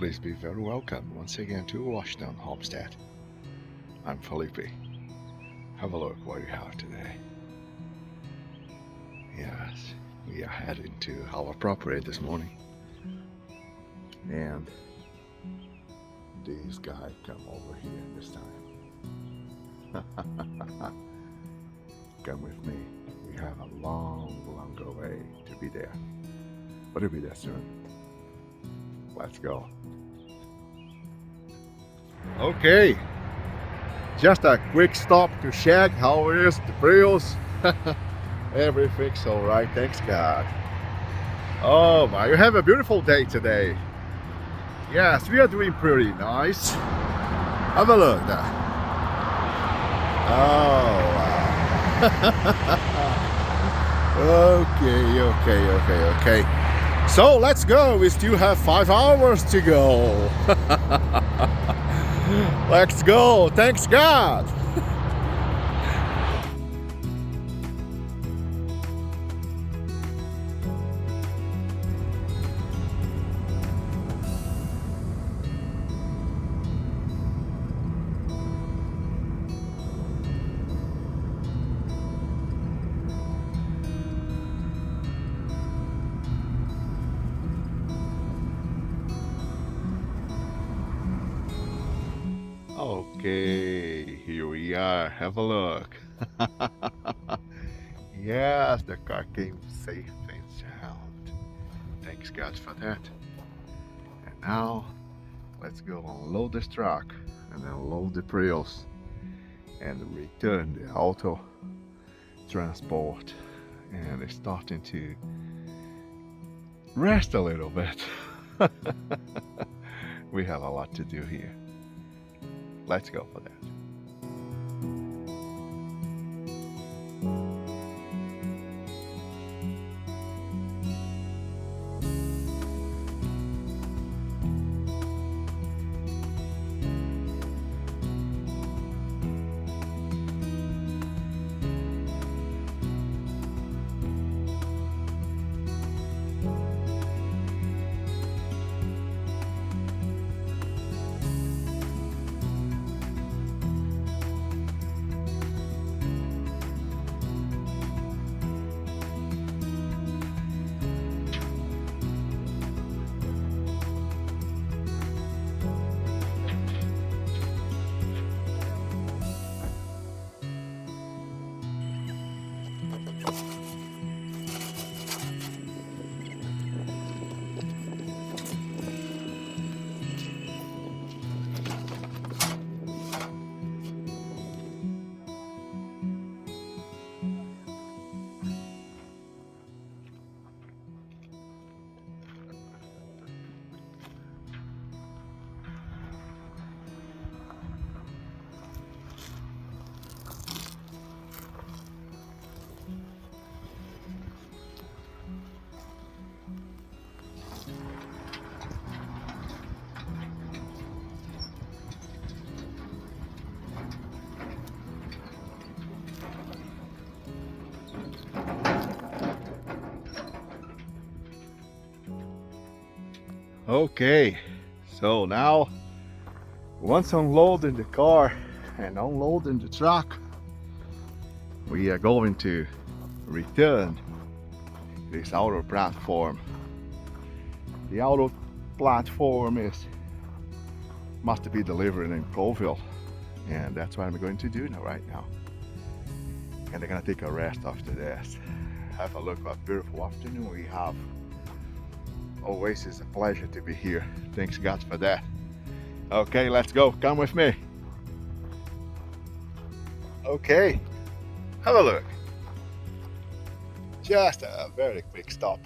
Please be very welcome once again to Washington Homestead. I'm Felipe. Have a look what you have today. Yes, we are heading to our property this morning. And this guy come over here this time. Come with me. We have a long way to be there. But we'll be there soon. Let's go. Okay, just a quick stop to check how is the Prius. Everything's all right, thanks God. Oh my, you have a beautiful day today. Yes, we are doing pretty nice. Have a look there. Oh wow. Okay. So let's go. We still have 5 hours to go. Let's go. Thanks God. Okay, here we are. Have a look. Yes, the car came safe and sound. Thanks God for that. And now, let's go unload this truck and unload the Prius and return the auto transport. And it's starting to rest a little bit. We have a lot to do here. Let's go for that. Okay, so now once unloading the car and unloading the truck, we are going to return this outer platform. The outer platform must be delivered in Bothell, and that's what I'm going to do right now. And I'm gonna take a rest after this. Have a look what beautiful afternoon we have. Always is a pleasure to be here. Thanks God for that. Okay, let's go. Come with me. Okay, have a look. Just a very quick stop.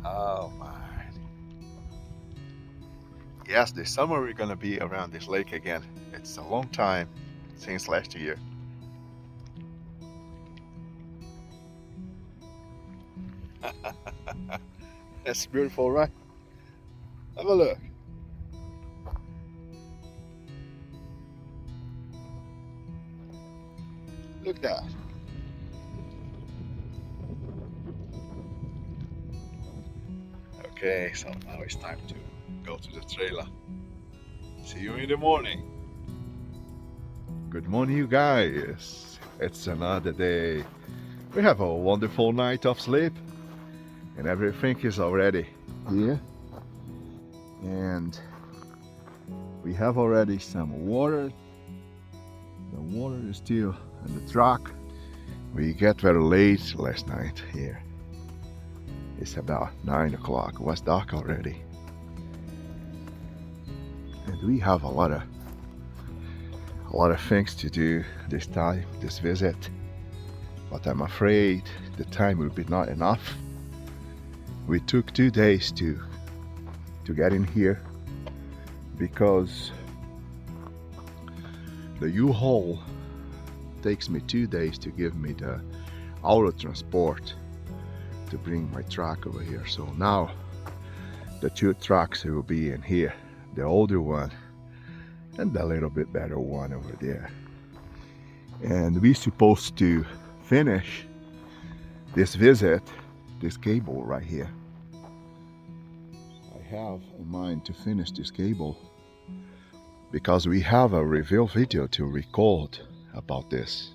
Oh my. Yes, this summer we're gonna be around this lake again. It's a long time since last year. That's beautiful, right? Have a look. Look at that. Okay, so now it's time to go to the trailer. See you in the morning. Good morning, you guys. It's another day. We have a wonderful night of sleep and everything is already here. And we have already some water. The water is still in the truck. We get very late last night here. It's about 9 o'clock. It was dark already. And we have a lot of things to do this time, this visit. But I'm afraid the time will be not enough. We took 2 days to get in here because the U-Haul takes me 2 days to give me the auto transport to bring my truck over here. So now the 2 trucks will be in here, the older one and the little bit better one over there. And we're supposed to finish this visit, this cable right here. I have in mind to finish this cable because we have a review video to record about this.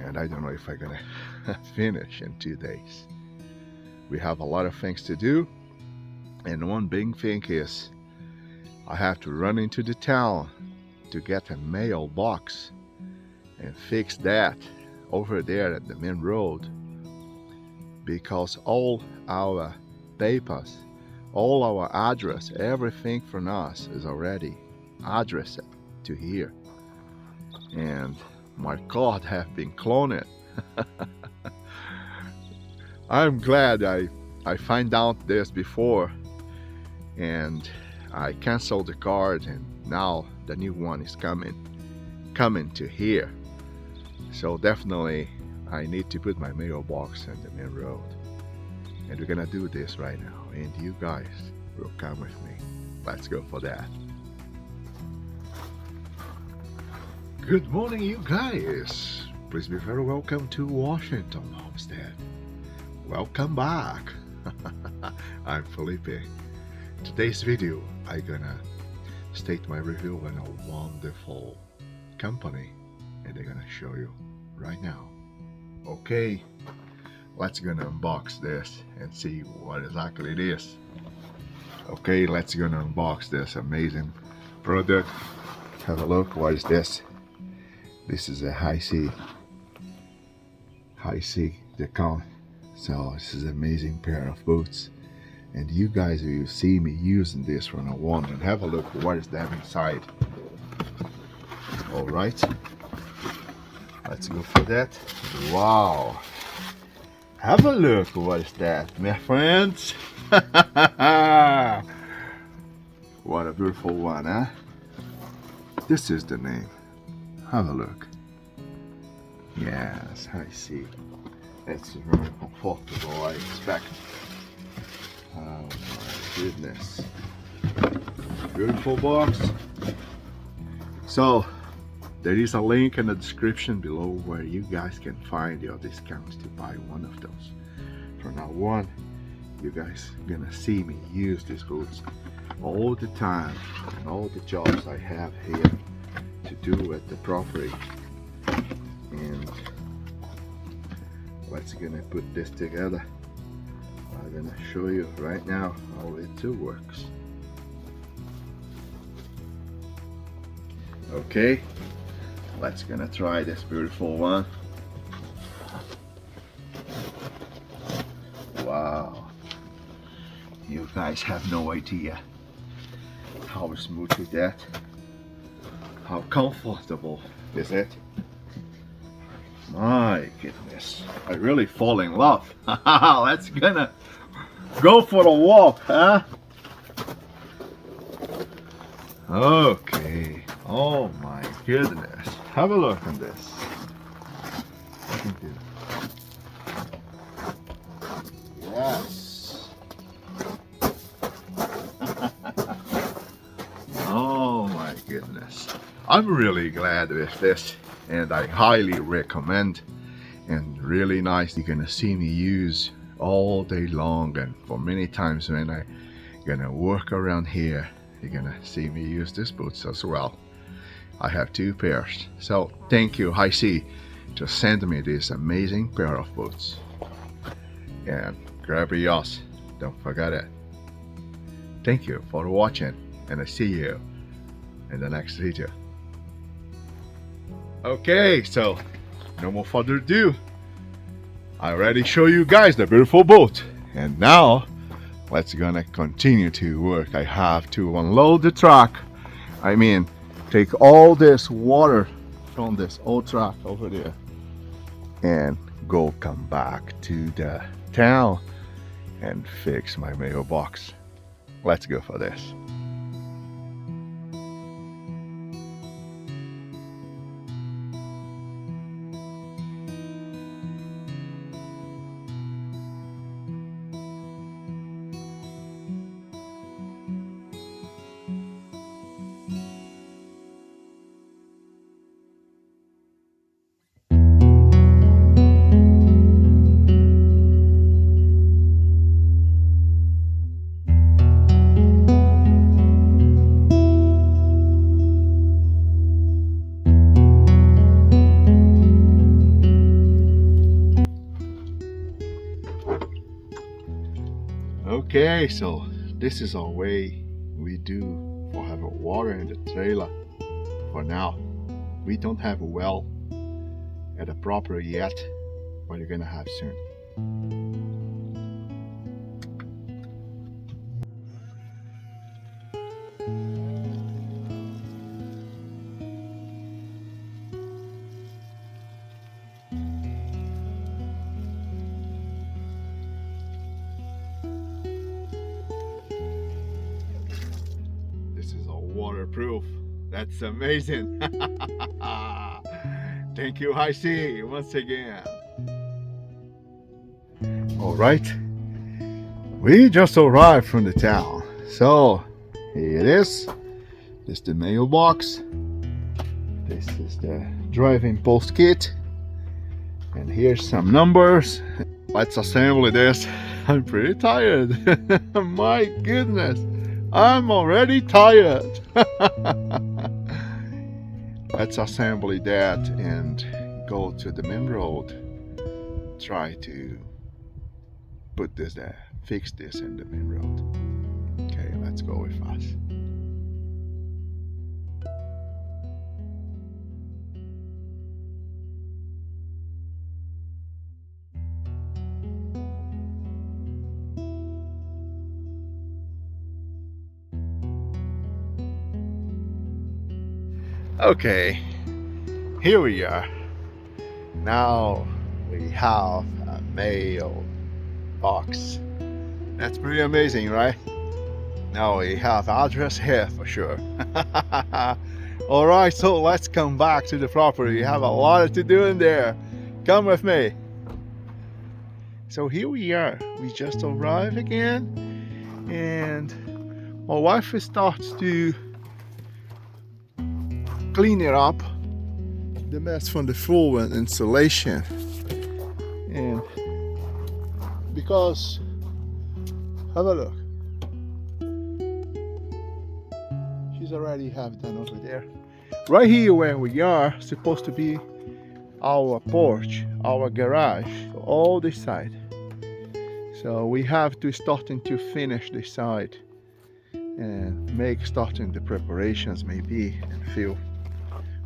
And I don't know if I'm gonna finish in 2 days. We have a lot of things to do. And one big thing is I have to run into the town to get a mailbox and fix that over there at the main road, because all our papers, all our address, everything from us is already addressed to here. And my card have been cloned. I'm glad I find out this before and I canceled the card, and now the new one is coming to here. So definitely I need to put my mailbox on the main road. And we're gonna do this right now, and you guys will come with me. Let's go for that. Good morning, you guys. Please be very welcome to Washington Homestead. Welcome back. I'm Felipe. Today's video, I'm gonna state my review on a wonderful company, and I'm gonna show you right now. Okay, let's gonna unbox this and see what exactly it is. Okay, let's gonna unbox this amazing product. Have a look. What is this? This is a Hisea decon. So this is an amazing pair of boots, and you guys will see me using this from now on. And have a look what is that inside. All right, let's go for that. Wow, have a look what is that, my friends. What a beautiful one, huh? This is the name. Have a look. Yes, I see. It's very comfortable, I expect. Oh my goodness. Beautiful box. So there is a link in the description below where you guys can find your discounts to buy one of those. From now on, you guys gonna see me use these boots all the time, and all the jobs I have here to do at the property. And let's gonna put this together. I'm gonna show you right now how it too works. Okay, let's gonna try this beautiful one. Wow, you guys have no idea how smooth is that, how comfortable is it. My goodness, I really fall in love. Let's gonna go for a walk, huh? Okay. Oh my goodness. Have a look at this. Yes. Oh my goodness. I'm really glad with this, and I highly recommend. And really nice. You're gonna see me use all day long, and for many times when I gonna work around here, you're gonna see me use these boots as well. I have 2 pairs. So thank you, Hisea, to send me this amazing pair of boots. And grab yours, don't forget it. Thank you for watching, and I see you in the next video. Okay, so no more further ado. I already show you guys the beautiful boat, and now let's gonna continue to work. I have to unload the truck. I mean, take all this water from this old truck over there and come back to the town and fix my mailbox. Let's go for this. Okay, so this is our way we do for have water in the trailer. For now, we don't have a well at the property yet, but you're gonna have soon. Waterproof. That's amazing. Thank you, Hisea, once again. All right, we just arrived from the town, so here it is. This is the mailbox. This is the driving post kit, and here's some numbers. Let's assemble this. I'm pretty tired. My goodness, I'm already tired. Let's assemble that and go to the main road. Try to put this there, fix this in the main road. Okay, let's go with us. Okay, here we are. Now we have a mailbox. That's pretty amazing, right? Now we have address here for sure. Alright, so let's come back to the property. We have a lot to do in there. Come with me. So here we are. We just arrived again, and my wife starts to clean it up, the mess from the floor and insulation. And because, have a look, she's already have done over there. Right here where we are supposed to be our porch, our garage, all this side. So we have to starting to finish this side and starting the preparations. Maybe in a few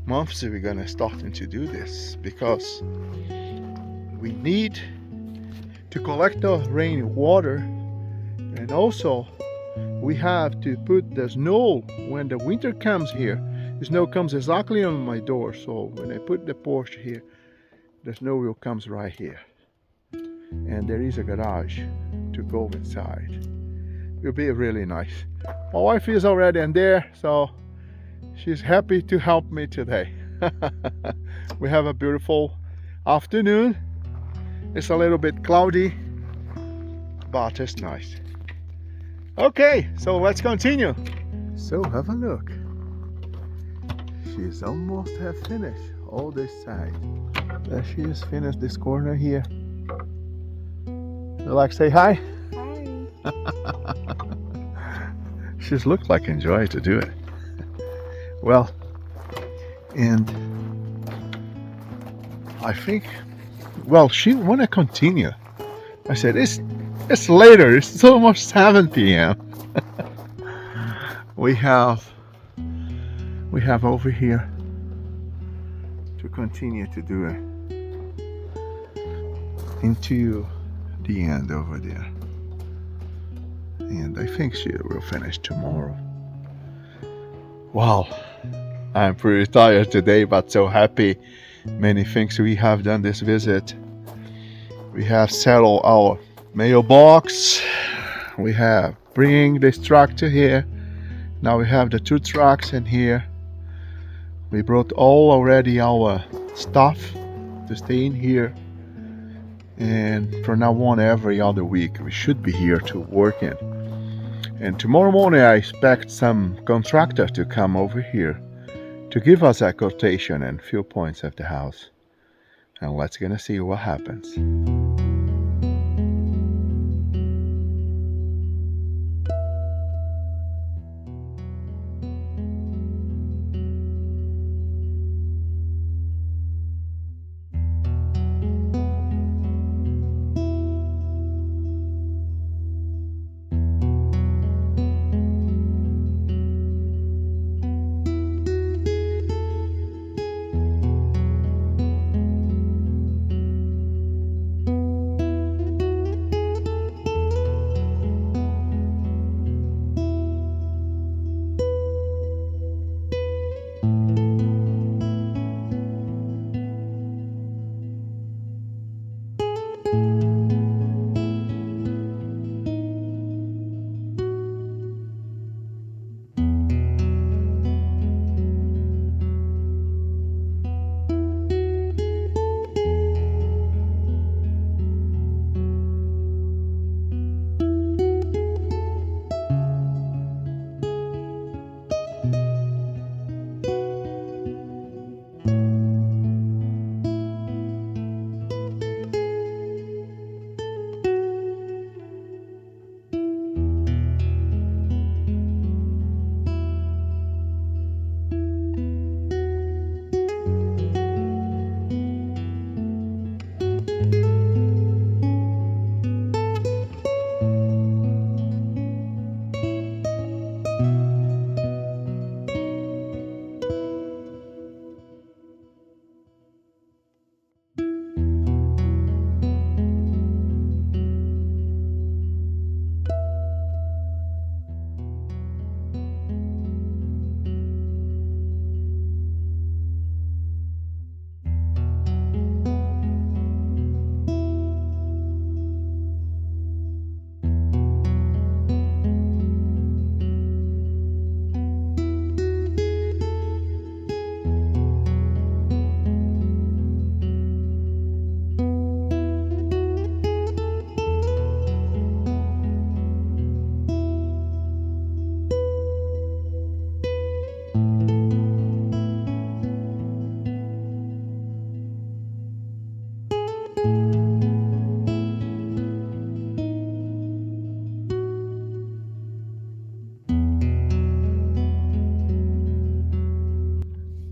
months we're gonna starting to do this, because we need to collect the rainwater, and also we have to put the snow when the winter comes here. The snow comes exactly on my door, so when I put the porch here, the snow will comes right here, and there is a garage to go inside. It will be really nice. My wife is already in there, so she's happy to help me today. We have a beautiful afternoon. It's a little bit cloudy, but it's nice. Okay, so let's continue. So have a look. She's almost have finished all this side. There she is, finished this corner here. You like to say hi? Hi. She's looked like enjoy to do it. Well, and I think, well, she wanna continue. I said, it's later, it's almost 7 p.m. we have over here to continue to do it into the end over there. And I think she will finish tomorrow. Wow, I'm pretty tired today, but so happy. Many things we have done this visit. We have settled our mailbox. We have bring this truck to here. Now we have the 2 trucks in here. We brought all already our stuff to stay in here. And from now on, every other week, we should be here to work in. And tomorrow morning, I expect some contractor to come over here to give us a quotation and few points of the house. And let's gonna see what happens.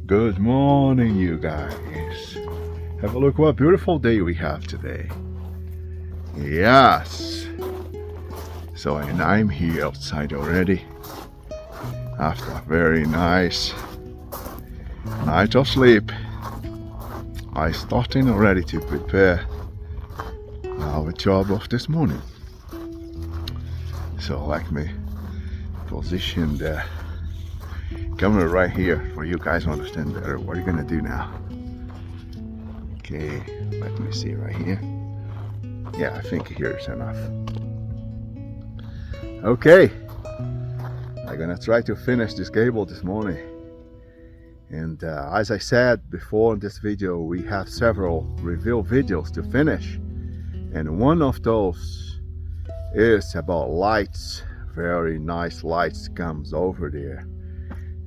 Good morning, you guys. Have a look what a beautiful day we have today. Yes. So, and I'm here outside already after a very nice night of sleep. I starting already to prepare our job of this morning. So let me position the camera right here for you guys to understand better what you're gonna do now. Okay, let me see right here. Yeah, I think here is enough. Okay, I'm gonna try to finish this gable this morning. And as I said before in this video, we have several review videos to finish. And one of those is about lights. Very nice lights comes over there.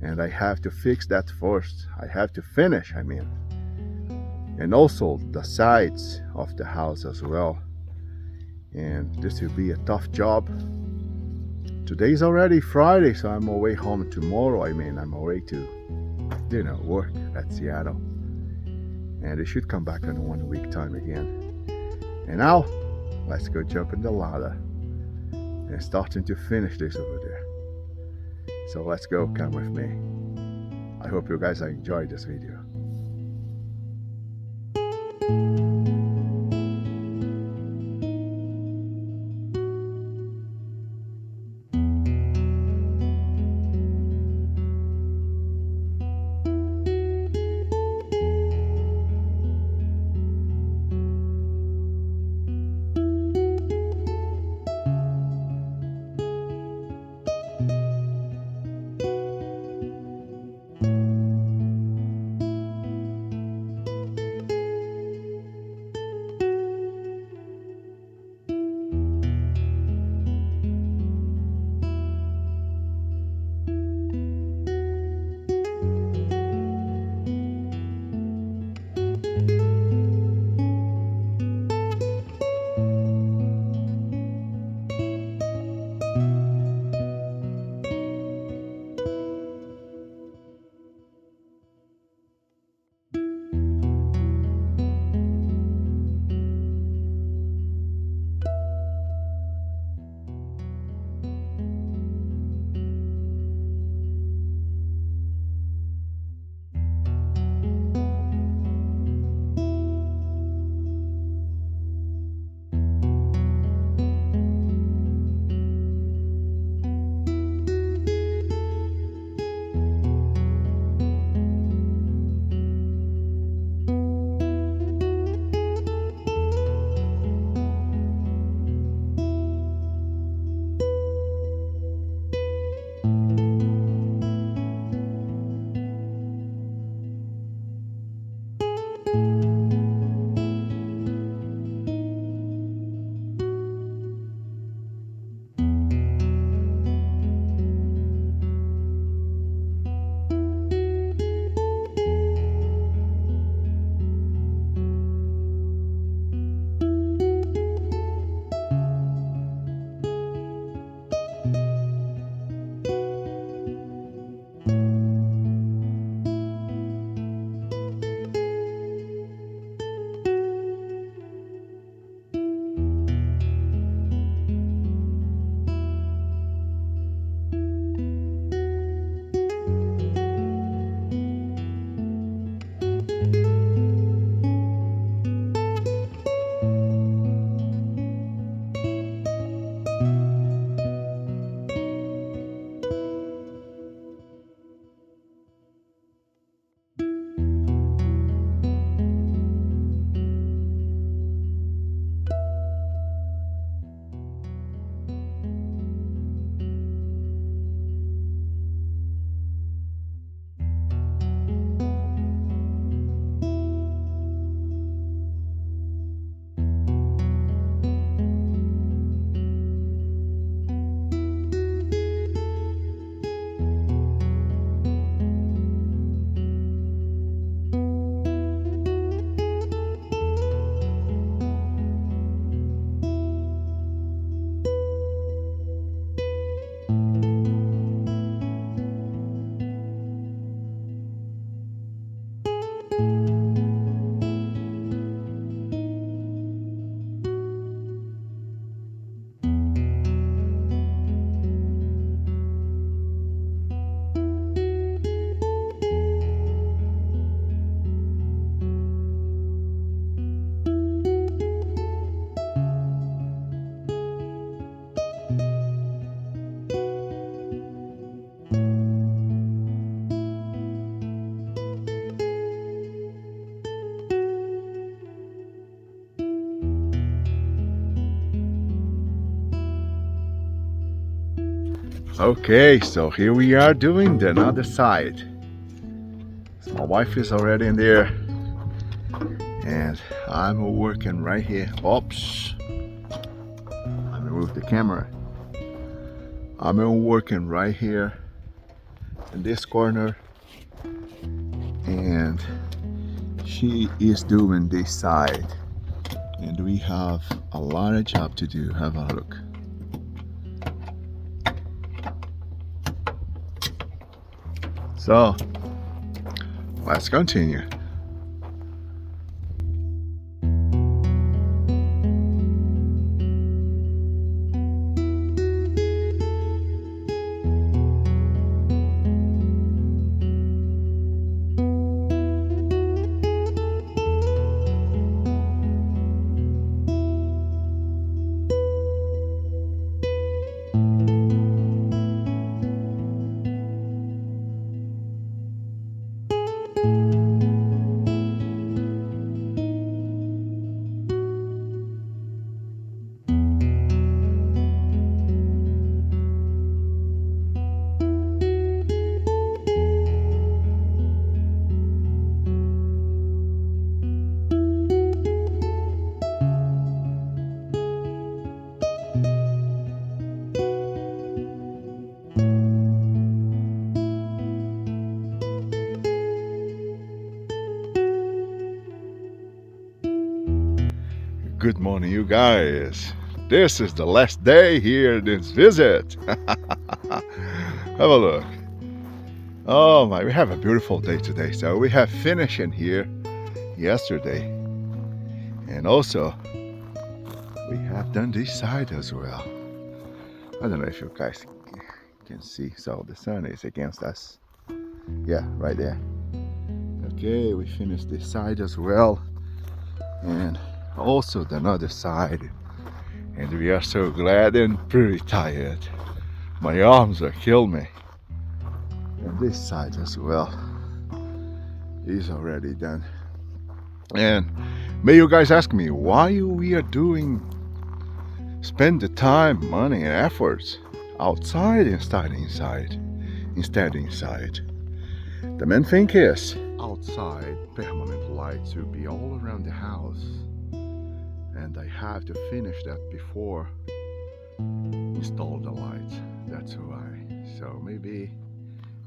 And I have to fix that first. I have to finish, I mean. And also the sides of the house as well. and this will be a tough job. Today's already Friday, so I'm away home tomorrow. I'm away to, work at Seattle, and I should come back in 1 week time again. And now, let's go jump in the ladder and starting to finish this over there. So let's go, come with me. I hope you guys enjoyed this video. Okay, so here we are doing the other side. So my wife is already in there, and I'm working right here. Oops, I moved the camera. I'm working right here in this corner, and she is doing this side. And we have a lot of job to do. Have a look. So let's continue. Good morning, you guys. This is the last day here in this visit. Have a look. Oh my, we have a beautiful day today. So we have finished in here yesterday. And also, we have done this side as well. I don't know if you guys can see. So the sun is against us. Yeah, right there. Okay, we finished this side as well. And also the other side. And we are so glad and pretty tired. My arms are killing me. And this side as well is already done. And may you guys ask me why we are spend the time, money and efforts outside instead inside. The main thing is outside permanent lights will be all around the house. And I have to finish that before install the lights. That's why. So maybe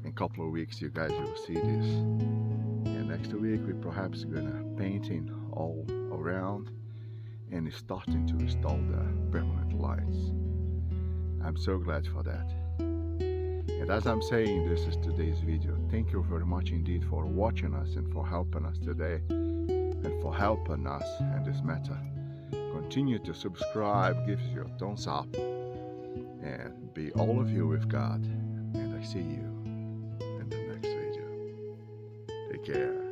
in a couple of weeks you guys will see this. And next week we perhaps gonna painting all around and starting to install the permanent lights. I'm so glad for that. And as I'm saying, this is today's video. Thank you very much indeed for watching us and for helping us today and for helping us in this matter. Continue to subscribe, give us your thumbs up, and be all of you with God. And I see you in the next video. Take care.